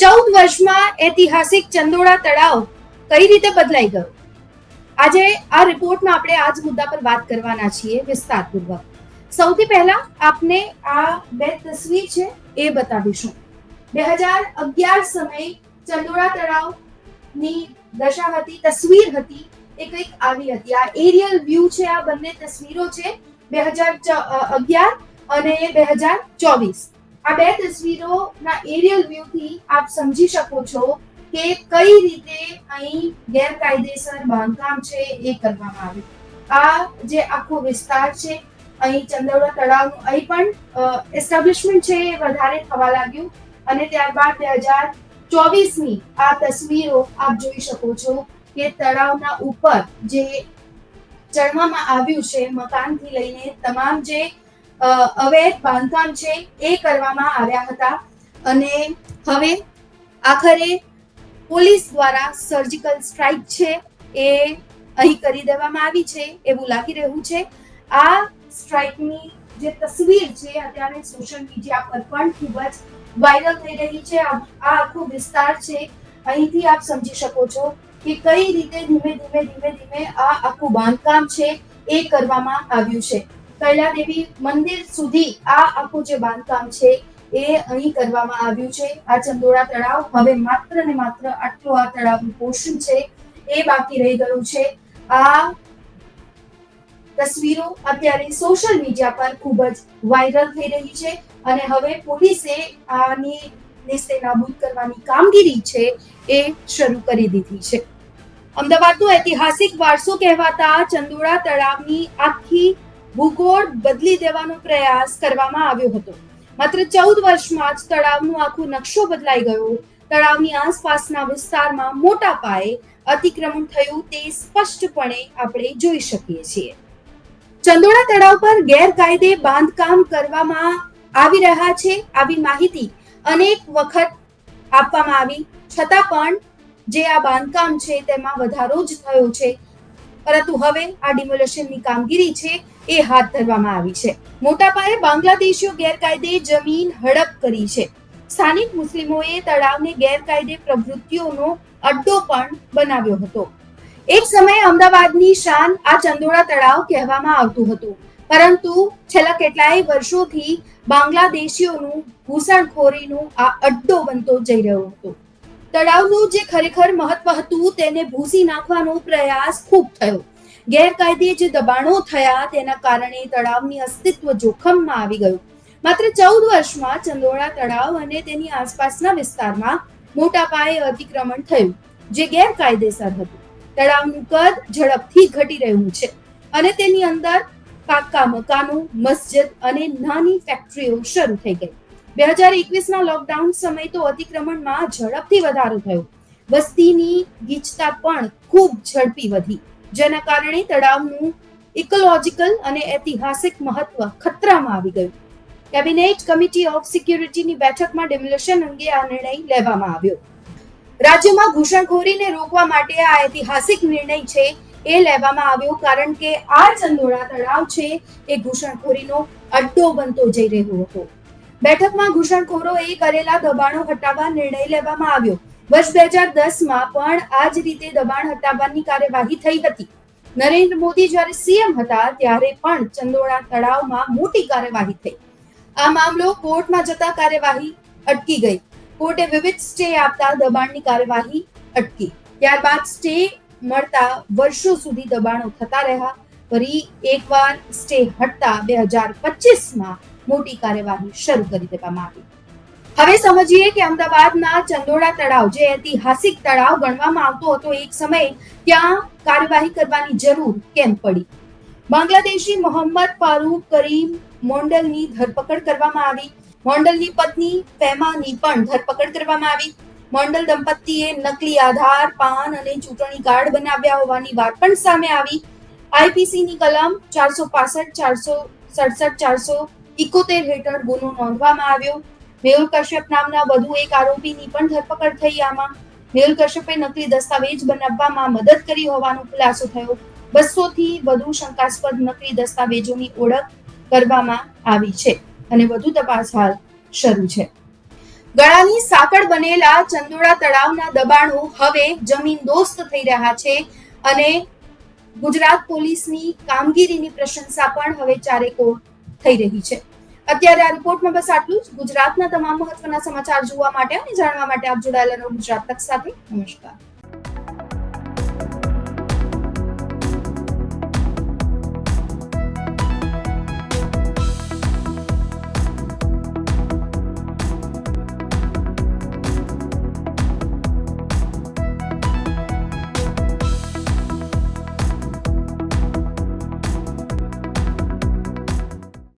14 વર્ષમાં ઐતિહાસિક ચંદોળા તળાવ કઈ રીતે બદલાઈ ગયો? આજે આ રિપોર્ટમાં આપણે આ જ મુદ્દા પર વાત કરવાના છીએ વિસ્તારપૂર્વક. સૌથી પહેલા આપને આ બે તસવીર છે એ બતાવીશું. 2011 સમયે ચંદોળા તળાવની દશા હતી, તસવીર હતી એ કંઈક આવી હતી. આ એરિયલ વ્યૂ છે, આ બંને તસવીરો છે 2011 અને 2024. આ બે તસવીરોના એરિયલ વ્યૂ થી આપ સમજી શકો છો કે કઈ રીતે અહીં ગેરકાયદેસર બાંધકામ છે એ કરવામાં આવ્યું. આ જે આખો વિસ્તાર છે, અહીં ચંદોળા તળાવનું અહીં પણ એસ્ટાબ્લિશમેન્ટ છે એ વધારે થવા લાગ્યું અને ત્યારબાદ 2024ની આ તસવીરો આપ જોઈ શકો છો કે તળાવના ઉપર જે ચણવામાં આવ્યું છે, મકાનથી લઈને તમામ જે અવૈધ બાંધકામ છે એ કરવામાં આવ્યા હતા અને હવે આખરે પોલીસ દ્વારા સર્જિકલ સ્ટ્રાઇક છે એ અહીં કરી દેવામાં આવી છે એવું લાગી રહ્યું છે. આ સ્ટ્રાઇકની જે તસવીર છે અત્યારે સોશિયલ મીડિયા પર પણ ખૂબ જ વાયરલ થઈ રહી છે. આ આખો વિસ્તાર છે, અહીંથી આપ સમજી શકો છો કે કઈ રીતે ધીમે ધીમે આ આખું બાંધકામ છે એ કરવામાં આવ્યું છે. કૈલાદેવી મંદિર સુધી આ આખું જે બાંધકામ છે એ અહીં કરવામાં આવ્યું છે. આ ચંદોળા તળાવ હવે માત્ર ને માત્ર આટલું આ તળાવનું પોર્શન છે એ બાકી રહી ગયું છે. આ તસવીરો અત્યારે સોશિયલ મીડિયા પર ખૂબ જ વાયરલ થઈ રહી છે અને હવે પોલીસે આની નેસ્તેનાબૂદ કરવાની કામગીરી છે એ શરૂ કરી દીધી છે. અમદાવાદનો ઐતિહાસિક વારસો કહેવાતા ચંદોળા તળાવની આખી ભૂગોળ બદલી દેવાનો પ્રયાસ કરવામાં આવ્યો હતો. માત્ર 14 વર્ષમાં જ તળાવનો આખો નકશો બદલાઈ ગયો. તળાવની આસપાસના વિસ્તારમાં મોટા પાયે અતિક્રમણ થયું તે સ્પષ્ટપણે આપણે જોઈ શકીએ છીએ. ચંદોળા તળાવ પર ગેરકાયદે બાંધકામ કરવામાં આવી રહ્યા છે આવી માહિતી અનેક વખત આપવામાં આવી, છતાં પણ જે આ બાંધકામ છે તેમાં વધારો જ થયો છે. પરંતુ હવે આ ડિમોલેશનની કામગીરી છે એ હાથ ધરવામાં આવી છે. મોટા પાયે બાંગ્લાદેશીઓ ગેરકાયદે જમીન હડપ કરી છે. સ્થાનિક મુસ્લિમોએ તળાવને ગેરકાયદે પ્રવૃત્તિઓનો અડ્ડો પણ બનાવ્યો હતો. એક સમયે અમદાવાદની શાન આ ચંદોળા તળાવ કહેવામાં આવતું હતું, પરંતુ છેલ્લા કેટલાય વર્ષોથી બાંગ્લાદેશીઓનું ઘૂસણખોરીનું આ અડ્ડો બનતો જઈ રહ્યો હતો. તળાવનું જે ખરેખર મહત્વ હતું તેને ભૂંસી નાખવાનો પ્રયાસ ખૂબ થયો. ગેરકાયદે જે દબાણો થયા તેના કારણે તળાવની અસ્તિત્વ જોખમમાં આવી ગયું. માત્ર 14 વર્ષમાં ચંદોળા તળાવ અને તેની આસપાસના વિસ્તારમાં મોટા પાયે અતિક્રમણ થયું જે ગેરકાયદેસર હતું. તળાવનું કદ ઝડપથી ઘટી રહ્યું છે અને તેની અંદર પાક્કા મકાનો, મસ્જિદ અને નાની ફેક્ટરીઓ શરૂ થઈ ગઈ. 2021ના લોકડાઉન સમયે તો અતિક્રમણમાં ઝડપથી વધારો થયો. વસ્તીની ગીચતા પણ ખૂબ ઝડપી વધી, જેના કારણે તળાવનું ઇકોલોજીકલ અને ઐતિહાસિક મહત્વ ખતરામાં આવી ગયું. કેબિનેટ કમિટી ઓફ સિક્યુરિટીની બેઠકમાં ડિમોલેશન અંગે આ નિર્ણય લેવામાં આવ્યો. રાજ્યમાં ઘૂસણખોરીને રોકવા માટે આ ઐતિહાસિક નિર્ણય છે એ લેવામાં આવ્યો, કારણ કે આ ચંદોળા તળાવ છે એ ઘૂસણખોરીનો અડ્ડો બનતો જઈ રહ્યો હતો. બેઠકમાં ઘૂસણખોરોએ કરેલા દબાણો હટાવવા નિર્ણય લેવામાં આવ્યો. વર્ષ 2010માં પણ આ જ રીતે દબાણ હટાવવાની કાર્યવાહી થઈ હતી. નરેન્દ્ર મોદી જ્યારે સીએમ હતા ત્યારે પણ ચંદોળા તળાવમાં મોટી કાર્યવાહી થઈ. આ મામલો કોર્ટમાં જતા કાર્યવાહી અટકી ગઈ. કોર્ટે વિવિધ સ્ટે આપતા દબાણની કાર્યવાહી અટકી. ત્યારબાદ સ્ટે મળતા વર્ષો સુધી દબાણો થતા રહ્યા. ફરી એકવાર સ્ટે હટતા 2025માં મોટી કાર્યવાહી શરૂ કરી દેવામાં આવી. હવે સમજીએ કે અમદાવાદના ચંદોળા તળાવ જે ઐતિહાસિક તળાવ ગણવામાં આવતો હતો એક સમયે, ત્યાં કાર્યવાહી કરવાની જરૂર કેમ પડી. બાંગ્લાદેશી મોહમ્મદ ફારૂક કરીમ મોન્ડલની ધરપકડ કરવામાં આવી. મોન્ડલની પત્ની ફેમાની પણ ધરપકડ કરવામાં આવી. મોન્ડલ દંપતીએ નકલી આધાર, પાન અને ચૂંટણી કાર્ડ બનાવ્યા હોવાની વાત પણ સામે આવી. આઈપીસીની કલમ 465, 467, 471 હેઠળ ગુનો નોંધવામાં આવ્યો. મેહુલ કશ્યપ નામના વધુ એક આરોપીની પણ ધરપકડ થઈ. આમાં મેહુલ કશ્યપે નકલી દસ્તાવેજ બનાવવામાં મદદ કરી હોવાનો ખુલાસો થયો. 200થી વધુ શંકાસ્પદ નકલી દસ્તાવેજોની ઓળખ કરવામાં આવી છે અને વધુ તપાસ હાલ શરૂ છે. ગળાની સાંકળ બનેલા ચંદોળા તળાવના દબાણો હવે જમીન દોસ્ત થઈ રહ્યા છે અને ગુજરાત પોલીસની કામગીરીની પ્રશંસા પણ હવે ચારેકોર થઈ રહી છે. અત્યારે આ રિપોર્ટમાં બસ આટલું જ. ગુજરાતના તમામ મહત્વના સમાચાર જોવા માટે અને જાણવા માટે આપ જોડાયેલા રહો ગુજરાત તક સાથે. નમસ્કાર.